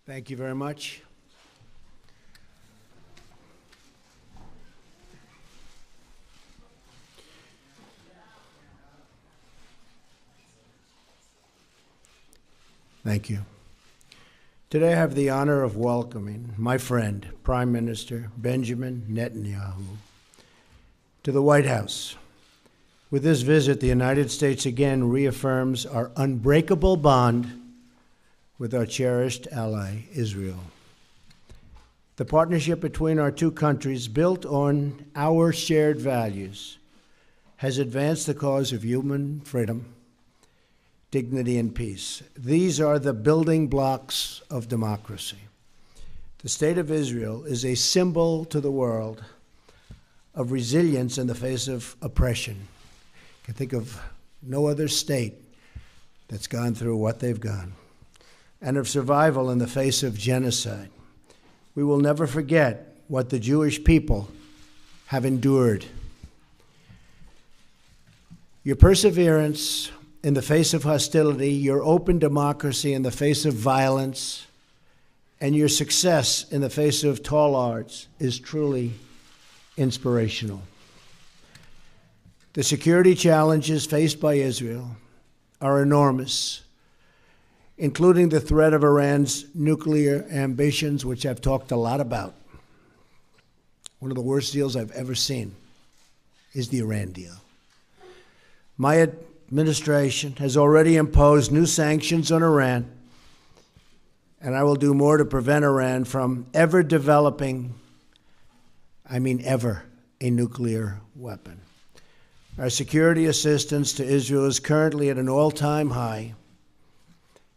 Thank you very much. Thank you. Today I have the honor of welcoming my friend, Prime Minister Benjamin Netanyahu, to the White House. With this visit, the United States again reaffirms our unbreakable bond with our cherished ally, Israel. The partnership between our two countries, built on our shared values, has advanced the cause of human freedom, dignity, and peace. These are the building blocks of democracy. The State of Israel is a symbol to the world of resilience in the face of oppression. I can think of no other state that's gone through what they've gone, and of survival in the face of genocide. We will never forget what the Jewish people have endured. Your perseverance in the face of hostility, your open democracy in the face of violence, and your success in the face of tall odds is truly inspirational. The security challenges faced by Israel are enormous, including the threat of Iran's nuclear ambitions, which I've talked a lot about. One of the worst deals I've ever seen is the Iran deal. My administration has already imposed new sanctions on Iran, and I will do more to prevent Iran from ever developing, ever, a nuclear weapon. Our security assistance to Israel is currently at an all-time high,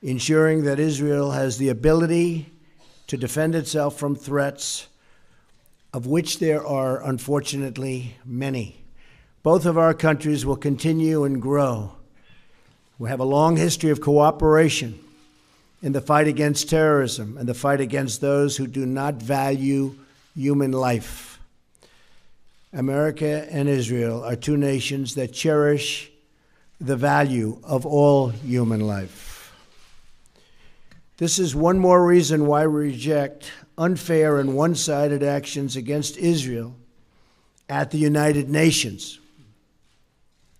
ensuring that Israel has the ability to defend itself from threats, of which there are, unfortunately, many. Both of our countries will continue and grow. We have a long history of cooperation in the fight against terrorism and the fight against those who do not value human life. America and Israel are two nations that cherish the value of all human life. This is one more reason why we reject unfair and one-sided actions against Israel at the United Nations,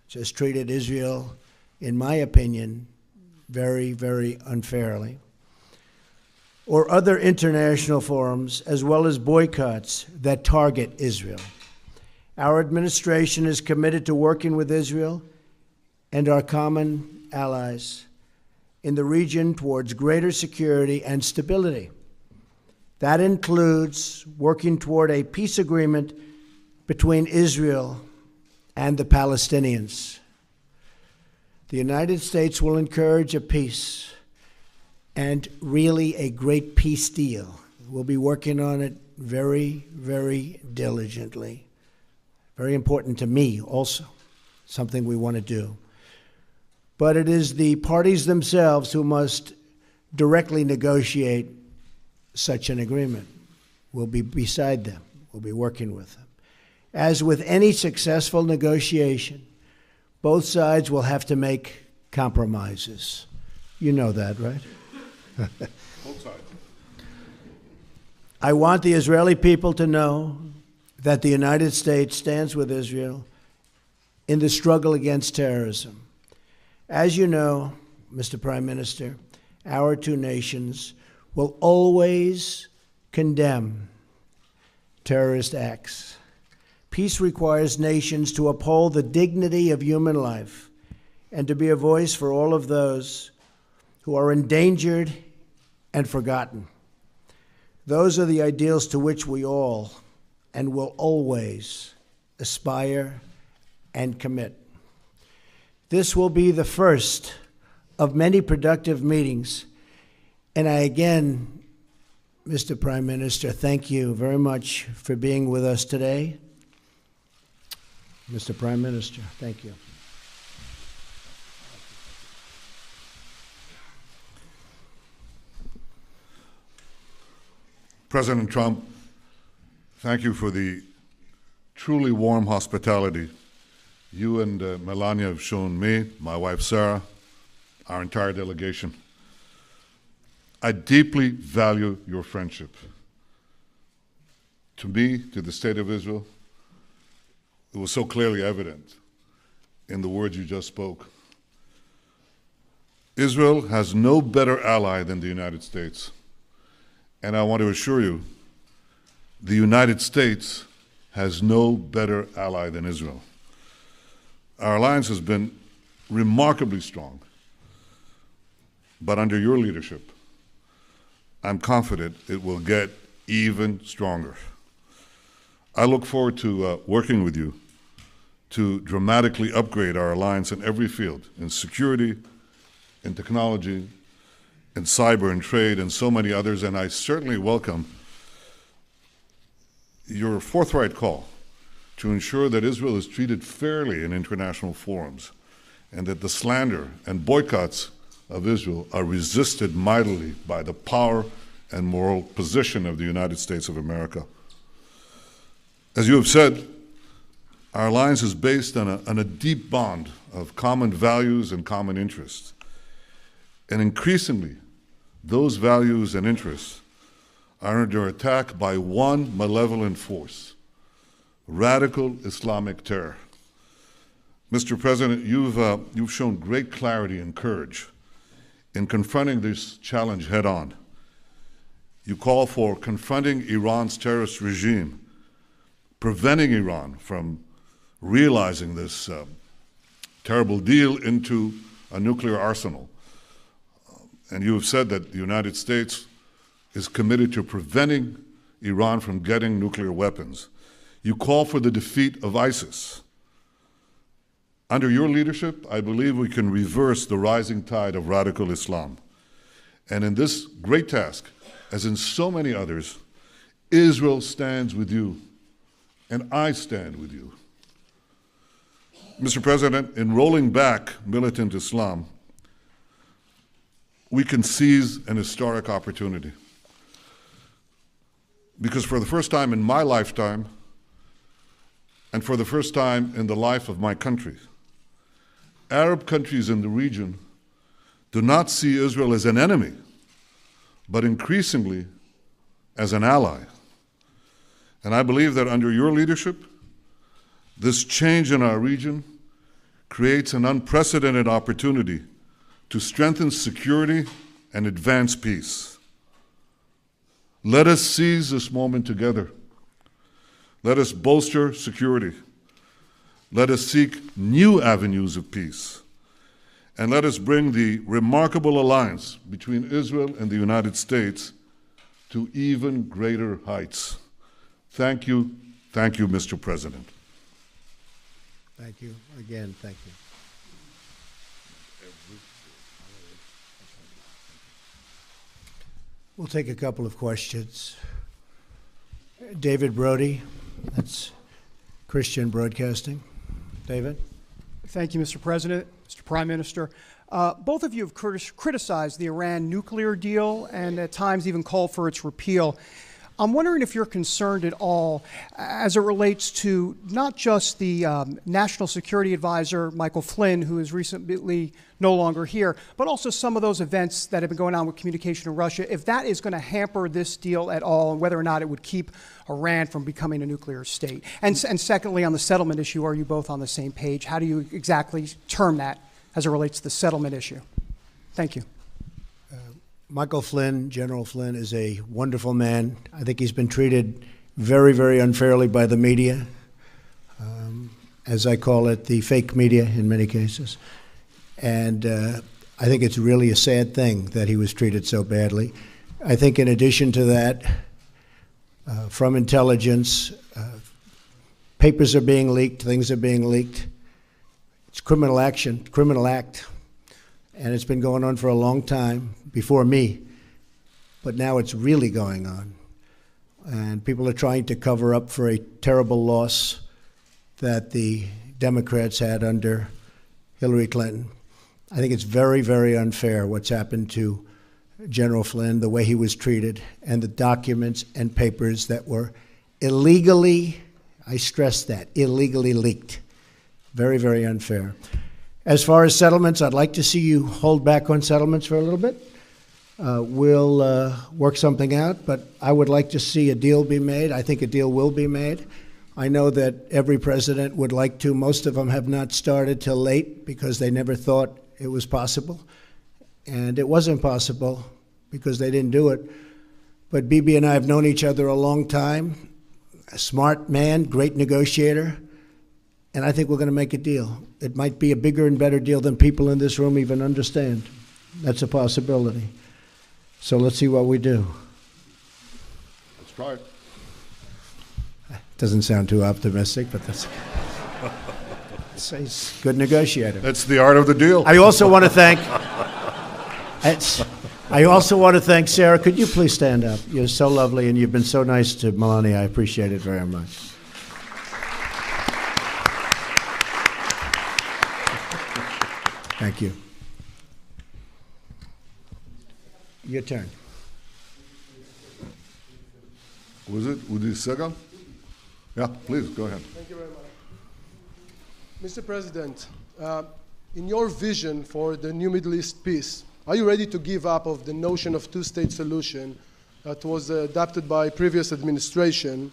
which has treated Israel, in my opinion, very, very unfairly, or other international forums, as well as boycotts that target Israel. Our administration is committed to working with Israel and our common allies in the region towards greater security and stability. That includes working toward a peace agreement between Israel and the Palestinians. The United States will encourage a peace and really a great peace deal. We'll be working on it very, very diligently. Very important to me also, something we want to do. But it is the parties themselves who must directly negotiate such an agreement. We'll be beside them. We'll be working with them. As with any successful negotiation, both sides will have to make compromises. You know that, right? Both sides. I want the Israeli people to know that the United States stands with Israel in the struggle against terrorism. As you know, Mr. Prime Minister, our two nations will always condemn terrorist acts. Peace requires nations to uphold the dignity of human life and to be a voice for all of those who are endangered and forgotten. Those are the ideals to which we all and will always aspire and commit. This will be the first of many productive meetings, and I again, Mr. Prime Minister, thank you very much for being with us today. Mr. Prime Minister, thank you. President Trump, thank you for the truly warm hospitality you and Melania have shown me, my wife Sarah, our entire delegation. I deeply value your friendship. To me, to the State of Israel, it was so clearly evident in the words you just spoke. Israel has no better ally than the United States. And I want to assure you, the United States has no better ally than Israel. Our alliance has been remarkably strong. But under your leadership, I'm confident it will get even stronger. I look forward to working with you to dramatically upgrade our alliance in every field, in security, in technology, in cyber and trade, and so many others, and I certainly welcome your forthright call to ensure that Israel is treated fairly in international forums, and that the slander and boycotts of Israel are resisted mightily by the power and moral position of the United States of America. As you have said, our alliance is based on a deep bond of common values and common interests. And increasingly, those values and interests are under attack by one malevolent force: radical Islamic terror. Mr. President, you've shown great clarity and courage in confronting this challenge head-on. You call for confronting Iran's terrorist regime, preventing Iran from realizing this terrible deal into a nuclear arsenal. And you have said that the United States is committed to preventing Iran from getting nuclear weapons. You call for the defeat of ISIS. Under your leadership, I believe we can reverse the rising tide of radical Islam. And in this great task, as in so many others, Israel stands with you, and I stand with you. Mr. President, in rolling back militant Islam, we can seize an historic opportunity. Because for the first time in my lifetime, and for the first time in the life of my country, Arab countries in the region do not see Israel as an enemy, but increasingly as an ally. And I believe that under your leadership, this change in our region creates an unprecedented opportunity to strengthen security and advance peace. Let us seize this moment together. Let us bolster security. Let us seek new avenues of peace. And let us bring the remarkable alliance between Israel and the United States to even greater heights. Thank you, Mr. President. Thank you. Again, thank you. We'll take a couple of questions. David Brody, that's Christian Broadcasting. David? Thank you, Mr. President, Mr. Prime Minister. Both of you have criticized the Iran nuclear deal and at times even called for its repeal. I'm wondering if you're concerned at all as it relates to not just the National Security Advisor, Michael Flynn, who is recently no longer here, but also some of those events that have been going on with communication in Russia, if that is going to hamper this deal at all and whether or not it would keep Iran from becoming a nuclear state. And secondly, on the settlement issue, are you both on the same page? How do you exactly term that as it relates to the settlement issue? Thank you. Michael Flynn, General Flynn, is a wonderful man. I think he's been treated very, very unfairly by the media, as I call it, the fake media in many cases. And I think it's really a sad thing that he was treated so badly. I think in addition to that, from intelligence, papers are being leaked, things are being leaked. It's criminal action, criminal act. And it's been going on for a long time, before me, but now it's really going on. And people are trying to cover up for a terrible loss that the Democrats had under Hillary Clinton. I think it's very, very unfair what's happened to General Flynn, the way he was treated, and the documents and papers that were illegally, I stress that, illegally leaked. Very, very unfair. As far as settlements, I'd like to see you hold back on settlements for a little bit. we'll work something out, but I would like to see a deal be made. I think a deal will be made. I know that every president would like to. Most of them have not started till late because they never thought it was possible. And it wasn't possible because they didn't do it. But Bibi and I have known each other a long time. A smart man, great negotiator. And I think we're going to make a deal. It might be a bigger and better deal than people in this room even understand. That's a possibility. So let's see what we do. Let's try it. Doesn't sound too optimistic, but that's he's a good negotiator. That's the art of the deal. I also want to thank Sarah. Could you please stand up? You're so lovely, and you've been so nice to Melania. I appreciate it very much. Thank you. Your turn. Was it Udi Segal? Yeah, please, go ahead. Thank you very much. Mr. President, in your vision for the new Middle East peace, are you ready to give up of the notion of two-state solution that was adopted by previous administration?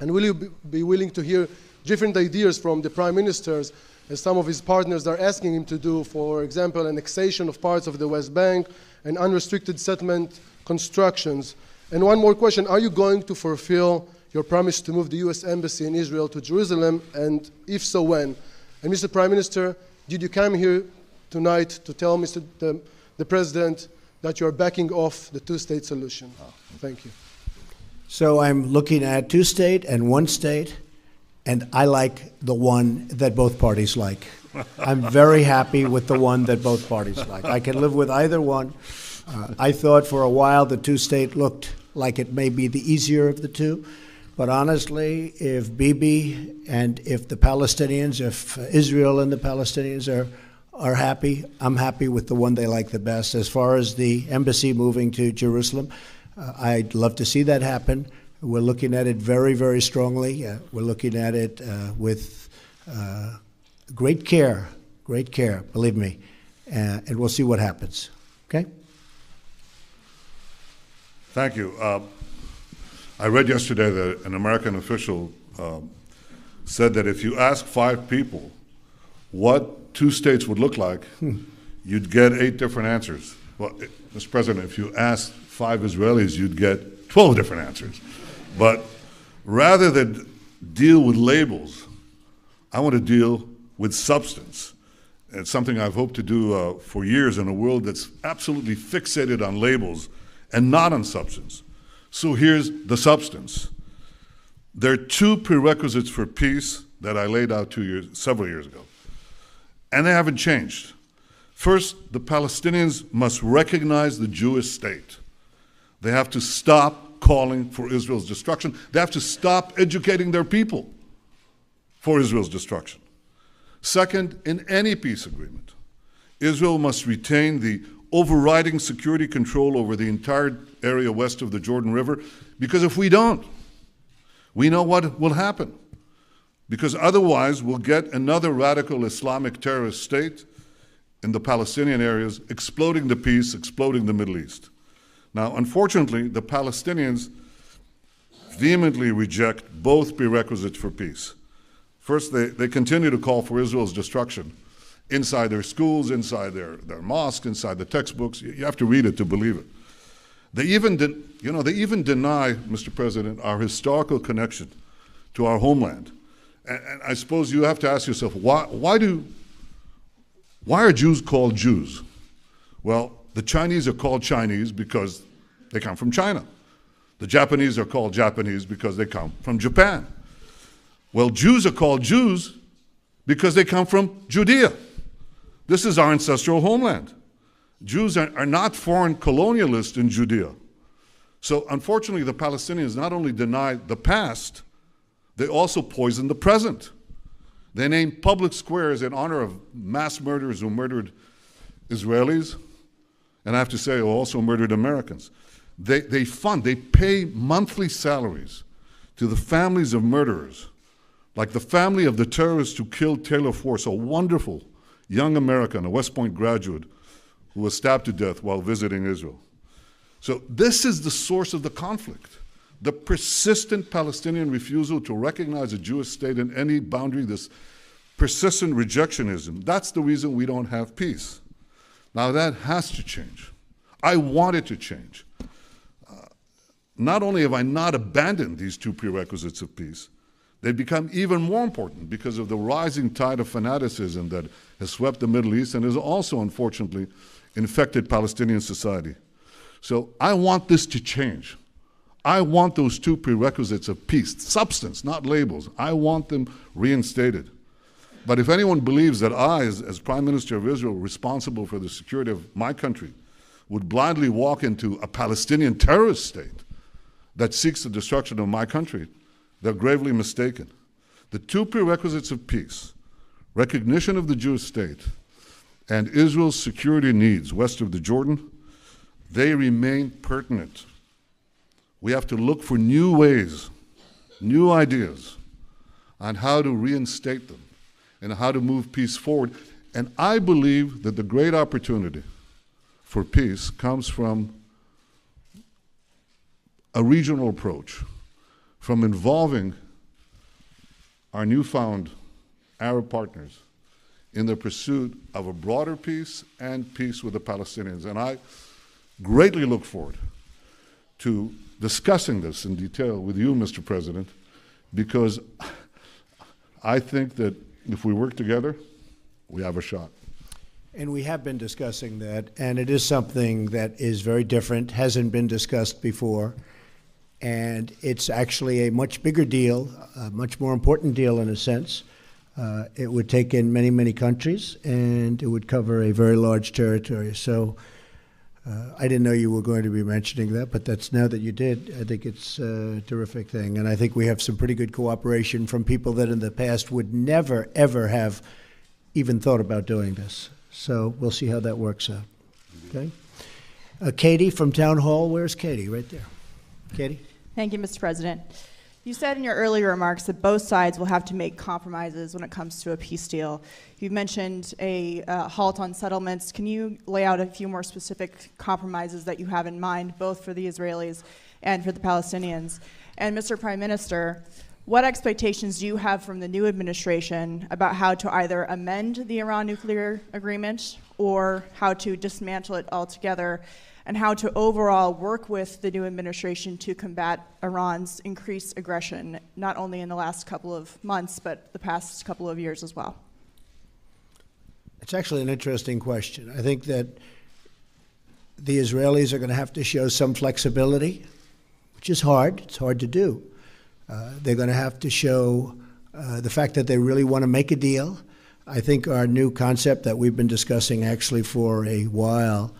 And will you be willing to hear different ideas from the prime ministers, as some of his partners are asking him to do, for example, annexation of parts of the West Bank and unrestricted settlement constructions? And one more question, are you going to fulfill your promise to move the U.S. Embassy in Israel to Jerusalem, and if so, when? And Mr. Prime Minister, did you come here tonight to tell the President that you are backing off the two-state solution? Thank you. So I'm looking at two-state and one-state, and I like the one that both parties like. I'm very happy with the one that both parties like. I can live with either one. I thought for a while the two-state looked like it may be the easier of the two. But honestly, if Bibi and if the Palestinians, if Israel and the Palestinians are happy, I'm happy with the one they like the best. As far as the embassy moving to Jerusalem, I'd love to see that happen. We're looking at it very, very strongly. We're looking at it with great care, believe me. And we'll see what happens. Okay? Thank you. I read yesterday that an American official said that if you ask 5 people what 2 states would look like, you'd get 8 different answers. Well, Mr. President, if you asked 5 Israelis, you'd get 12 different answers. But rather than deal with labels, I want to deal with substance. It's something I've hoped to do for years in a world that's absolutely fixated on labels and not on substance. So here's the substance. There are 2 prerequisites for peace that I laid out several years ago, and they haven't changed. First, the Palestinians must recognize the Jewish state. They have to stop calling for Israel's destruction. They have to stop educating their people for Israel's destruction. Second, in any peace agreement, Israel must retain the overriding security control over the entire area west of the Jordan River, because if we don't, we know what will happen. Because otherwise, we'll get another radical Islamic terrorist state in the Palestinian areas, exploding the peace, exploding the Middle East. Now, unfortunately, the Palestinians vehemently reject both prerequisites for peace. First, they continue to call for Israel's destruction inside their schools, inside their mosques, inside the textbooks. You have to read it to believe it. They even deny, Mr. President, our historical connection to our homeland. And I suppose you have to ask yourself, why are Jews called Jews? Well, the Chinese are called Chinese because they come from China. The Japanese are called Japanese because they come from Japan. Well, Jews are called Jews because they come from Judea. This is our ancestral homeland. Jews are not foreign colonialists in Judea. So unfortunately, the Palestinians not only deny the past, they also poison the present. They name public squares in honor of mass murderers who murdered Israelis, and I have to say, who also murdered Americans. They pay monthly salaries to the families of murderers, like the family of the terrorist who killed Taylor Force, a wonderful young American, a West Point graduate, who was stabbed to death while visiting Israel. So this is the source of the conflict. The persistent Palestinian refusal to recognize a Jewish state in any boundary, this persistent rejectionism, that's the reason we don't have peace. Now that has to change. I want it to change. Not only have I not abandoned these two prerequisites of peace, they've become even more important because of the rising tide of fanaticism that has swept the Middle East and has also, unfortunately, infected Palestinian society. So I want this to change. I want those two prerequisites of peace, substance, not labels. I want them reinstated. But if anyone believes that I, as Prime Minister of Israel, responsible for the security of my country, would blindly walk into a Palestinian terrorist state that seeks the destruction of my country, they're gravely mistaken. The two prerequisites of peace, recognition of the Jewish state, and Israel's security needs west of the Jordan, they remain pertinent. We have to look for new ways, new ideas on how to reinstate them and how to move peace forward. And I believe that the great opportunity for peace comes from a regional approach, from involving our newfound Arab partners in the pursuit of a broader peace and peace with the Palestinians. And I greatly look forward to discussing this in detail with you, Mr. President, because I think that if we work together, we have a shot. And we have been discussing that, and it is something that is very different, hasn't been discussed before, and it's actually a much bigger deal, a much more important deal in a sense. It would take in many, many countries, and it would cover a very large territory. So I didn't know you were going to be mentioning that, but that's now that you did, I think it's a terrific thing. And I think we have some pretty good cooperation from people that in the past would never, ever have even thought about doing this. So we'll see how that works out. Okay. Katie from Town Hall. Where's Katie? Right there. Katie? Thank you, Mr. President. You said in your earlier remarks that both sides will have to make compromises when it comes to a peace deal. You've mentioned a halt on settlements. Can you lay out a few more specific compromises that you have in mind, both for the Israelis and for the Palestinians? And Mr. Prime Minister, what expectations do you have from the new administration about how to either amend the Iran nuclear agreement or how to dismantle it altogether, and how to overall work with the new administration to combat Iran's increased aggression, not only in the last couple of months, but the past couple of years as well? It's actually an interesting question. I think that the Israelis are going to have to show some flexibility, which is hard. It's hard to do. They're going to have to show the fact that they really want to make a deal. I think our new concept that we've been discussing actually for a while